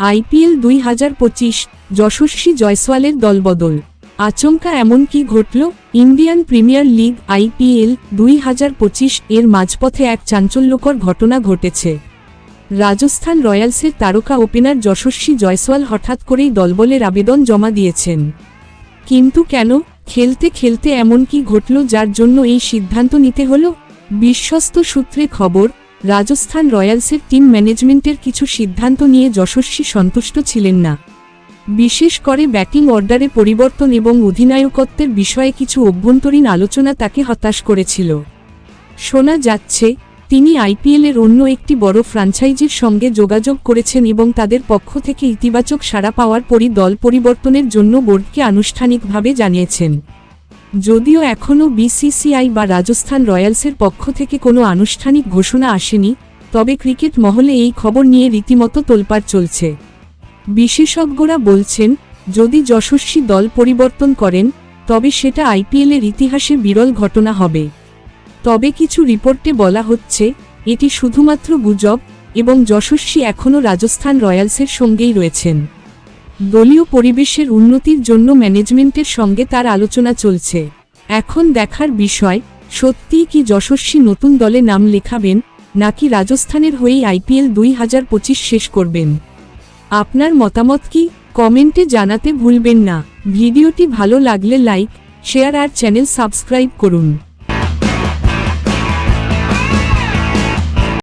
IPL 2025 যশস্বী জয়সওয়ালের দলবদল। আচমকা এমন কি ঘটল? ইন্ডিয়ান প্রিমিয়ার লিগ আইপিএল 2025 এর মাঝপথে এক চাঞ্চল্যকর ঘটনা ঘটেছে। রাজস্থান রয়্যালসের তারকা ওপেনার যশস্বী জয়সওয়াল হঠাৎ করেই দলবলের আবেদন জমা দিয়েছেন। কিন্তু কেন? খেলতে খেলতে এমন কি ঘটল যার জন্য এই সিদ্ধান্ত নিতে হল? বিশ্বস্ত সূত্রে খবর, রাজস্থান রয়্যালসের টিম ম্যানেজমেন্টের কিছু সিদ্ধান্ত নিয়ে যশস্বী সন্তুষ্ট ছিলেন না। বিশেষ করে ব্যাটিং অর্ডারে পরিবর্তন এবং অধিনায়কত্বের বিষয়ে কিছু অভ্যন্তরীণ আলোচনা তাকে হতাশ করেছিল। শোনা যাচ্ছে, তিনি আইপিএলের অন্য একটি বড় ফ্র্যাঞ্চাইজির সঙ্গে যোগাযোগ করেছেন এবং তাদের পক্ষ থেকে ইতিবাচক সাড়া পাওয়ার পরই দল পরিবর্তনের জন্য বোর্ডকে আনুষ্ঠানিকভাবে জানিয়েছেন। যদিও এখনও বিসিসিআই বা রাজস্থান রয়্যালসের পক্ষ থেকে কোনো আনুষ্ঠানিক ঘোষণা আসেনি, তবে ক্রিকেট মহলে এই খবর নিয়ে রীতিমতো তোলপাড় চলছে। বিশেষজ্ঞরা বলছেন, যদি যশস্বী দল পরিবর্তন করেন, তবে সেটা আইপিএলের ইতিহাসে বিরল ঘটনা হবে। তবে কিছু রিপোর্টে বলা হচ্ছে, এটি শুধুমাত্র গুজব এবং যশস্বী এখনও রাজস্থান রয়্যালসের সঙ্গেই রয়েছেন। দলীয় পরিবেশের উন্নতির জন্য ম্যানেজমেন্টের সঙ্গে তার আলোচনা চলছে। এখন দেখার বিষয়, সত্যিই কি যশস্বী নতুন দলে নাম লেখাবেন, নাকি রাজস্থানের হয়েই আইপিএল 2025 শেষ করবেন? আপনার মতামত কি? কমেন্টে জানাতে ভুলবেন না। ভিডিওটি ভালো লাগলে লাইক, শেয়ার আর চ্যানেল সাবস্ক্রাইব করুন।